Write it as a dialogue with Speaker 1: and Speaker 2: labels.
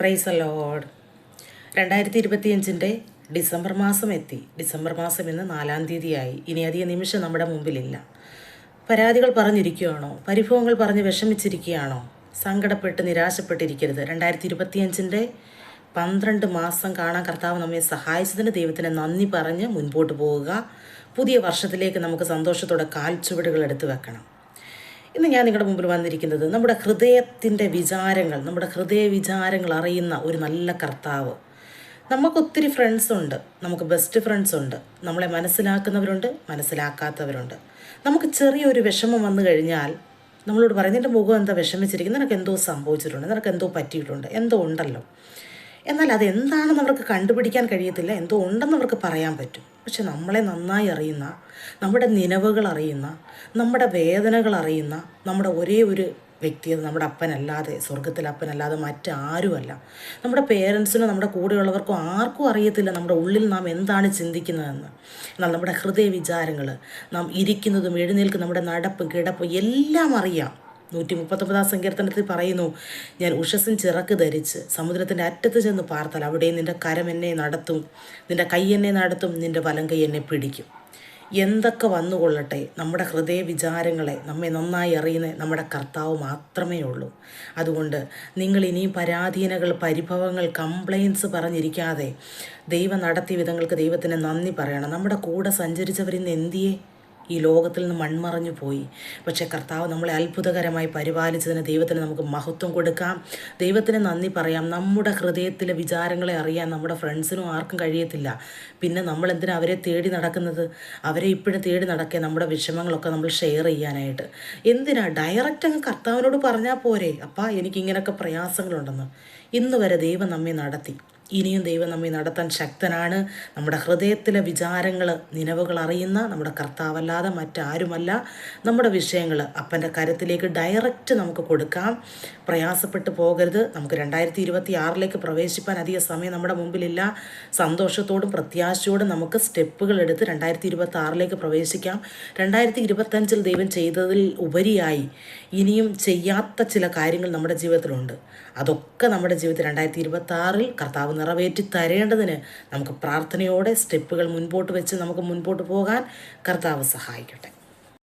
Speaker 1: Praise the Lord. 2025 December മാസം എത്തി. December മാസം ഇന്ന് 4-ാം തീയതിയായി. ഇനി അധിക നിമിഷം നമ്മുടെ മുമ്പിലില്ല. പരാതികൾ പറഞ്ഞിരിക്കുകയാണോ? പരിഭവങ്ങൾ പറഞ്ഞ് വിഷമിച്ചിരിക്കുകയാണോ? സങ്കടപ്പെട്ട് നിരാശപ്പെട്ടിരിക്കരുത്. 2025 12 മാസം കാണാൻ കർത്താവ് നമ്മെ സഹായിച്ചതിന് ദൈവത്തിന് നന്ദി പറഞ്ഞ് മുൻപോട്ട് പോവുക. പുതിയ വർഷത്തിലേക്ക് നമുക്ക് സന്തോഷത്തോടെ കാൽച്ചുവടുകൾ എടുത്തു വെക്കണം. ഇന്ന് ഞാൻ നിങ്ങളുടെ മുമ്പിൽ വന്നിരിക്കുന്നത് നമ്മുടെ ഹൃദയത്തിൻ്റെ വിചാരങ്ങൾ, നമ്മുടെ ഹൃദയ വിചാരങ്ങൾ അറിയുന്ന ഒരു നല്ല കർത്താവ്. നമുക്കൊത്തിരി ഫ്രണ്ട്സുണ്ട്, നമുക്ക് ബെസ്റ്റ് ഫ്രണ്ട്സുണ്ട്, നമ്മളെ മനസ്സിലാക്കുന്നവരുണ്ട്, മനസ്സിലാക്കാത്തവരുണ്ട്. നമുക്ക് ചെറിയൊരു വിഷമം വന്നു കഴിഞ്ഞാൽ നമ്മളോട് പറയും, നിൻ്റെ മുഖം എന്താ വിഷമിച്ചിരിക്കുന്നത്, നിനക്ക് എന്തോ സംഭവിച്ചിട്ടുണ്ട്, നിനക്ക് എന്തോ പറ്റിയിട്ടുണ്ട്, എന്തോ ഉണ്ടല്ലോ. എന്നാൽ അതെന്താണെന്ന് അവർക്ക് കണ്ടുപിടിക്കാൻ കഴിയത്തില്ല. എന്തോ ഉണ്ടെന്ന് അവർക്ക് പറയാൻ പറ്റും. പക്ഷെ നമ്മളെ നന്നായി അറിയുന്ന, നമ്മുടെ നിലവുകൾ അറിയുന്ന, നമ്മുടെ വേദനകൾ അറിയുന്ന നമ്മുടെ ഒരേ ഒരു വ്യക്തി, അത് നമ്മുടെ അപ്പനല്ലാതെ, സ്വർഗത്തിലെ അപ്പനല്ലാതെ മറ്റാരുമല്ല. നമ്മുടെ പേരൻസിനും നമ്മുടെ കൂടെയുള്ളവർക്കും ആർക്കും അറിയത്തില്ല നമ്മുടെ ഉള്ളിൽ നാം എന്താണ് ചിന്തിക്കുന്നതെന്ന്. എന്നാൽ നമ്മുടെ ഹൃദയ വിചാരങ്ങൾ, നാം ഇരിക്കുന്നതും എഴുന്നേൽക്കും, നമ്മുടെ നടപ്പും കിടപ്പും എല്ലാം അറിയാം. 139 സങ്കീർത്തനത്തിൽ പറയുന്നു, ഞാൻ ഉഷസ്സിൻ ചിറക്ക് ധരിച്ച് സമുദ്രത്തിൻ്റെ അറ്റത്ത് ചെന്ന് പാർത്താൽ അവിടെ നിൻ്റെ കരം എന്നെ നടത്തും, നിൻ്റെ കൈ എന്നെ നടത്തും, നിൻ്റെ വലം കൈ എന്നെ പിടിക്കും. എന്തൊക്കെ വന്നുകൊള്ളട്ടെ, നമ്മുടെ ഹൃദയ വിചാരങ്ങളെ നമ്മെ നന്നായി അറിയുന്ന നമ്മുടെ കർത്താവ് മാത്രമേ ഉള്ളൂ. അതുകൊണ്ട് നിങ്ങൾ ഇനിയും പരാധീനകൾ, പരിഭവങ്ങൾ, കംപ്ലയിൻസ് പറഞ്ഞിരിക്കാതെ ദൈവം നടത്തിയ വിധങ്ങൾക്ക് ദൈവത്തിന് നന്ദി പറയണം. നമ്മുടെ കൂടെ സഞ്ചരിച്ചവരിന്ന് എന്തിയേ? ഈ ലോകത്തിൽ നിന്ന് മൺമറഞ്ഞു പോയി. പക്ഷേ കർത്താവ് നമ്മളെ അത്ഭുതകരമായി പരിപാലിച്ചതിന് ദൈവത്തിന് നമുക്ക് മഹത്വം കൊടുക്കാം, ദൈവത്തിന് നന്ദി പറയാം. നമ്മുടെ ഹൃദയത്തിലെ വിചാരങ്ങളെ അറിയാൻ നമ്മുടെ ഫ്രണ്ട്സിനും ആർക്കും കഴിയത്തില്ല. പിന്നെ നമ്മൾ എന്തിനാ അവരെ തേടി നടക്കുന്നത്? അവരെ ഇപ്പോഴും തേടി നടക്കുക നമ്മുടെ വിഷമങ്ങളൊക്കെ നമ്മൾ ഷെയർ ചെയ്യാനായിട്ട്. എന്തിനാ? ഡയറക്റ്റ് അങ്ങ് കർത്താവിനോട് പറഞ്ഞാൽ പോരെ, അപ്പാ എനിക്കിങ്ങനെയൊക്കെ പ്രയാസങ്ങളുണ്ടെന്ന്. ഇന്ന് വരെ ദൈവം നമ്മെ നടത്തി, ഇനിയും ദൈവം നമ്മെ നടത്താൻ ശക്തനാണ്. നമ്മുടെ ഹൃദയത്തിലെ വിചാരങ്ങൾ, നിലവുകൾ അറിയുന്ന നമ്മുടെ കർത്താവല്ലാതെ മറ്റാരുമല്ല. നമ്മുടെ വിഷയങ്ങൾ അപ്പൻ്റെ കരത്തിലേക്ക് ഡയറക്റ്റ് നമുക്ക് കൊടുക്കാം. പ്രയാസപ്പെട്ടു പോകരുത്. നമുക്ക് 2026 പ്രവേശിപ്പാൻ അധിക സമയം നമ്മുടെ മുമ്പിലില്ല. സന്തോഷത്തോടും പ്രത്യാശയോടും നമുക്ക് സ്റ്റെപ്പുകൾ എടുത്ത് 2026 പ്രവേശിക്കാം. 2025 ദൈവം ചെയ്തതിൽ ഉപരിയായി ഇനിയും ചെയ്യാത്ത ചില കാര്യങ്ങൾ നമ്മുടെ ജീവിതത്തിലുണ്ട്. അതൊക്കെ നമ്മുടെ ജീവിതത്തിൽ 2026 കർത്താവ് നിറവേറ്റി തരേണ്ടതിന് നമുക്ക് പ്രാർത്ഥനയോടെ സ്റ്റെപ്പുകൾ മുൻപോട്ട് വെച്ച് നമുക്ക് മുൻപോട്ട് പോകാൻ കർത്താവ് സഹായിക്കട്ടെ.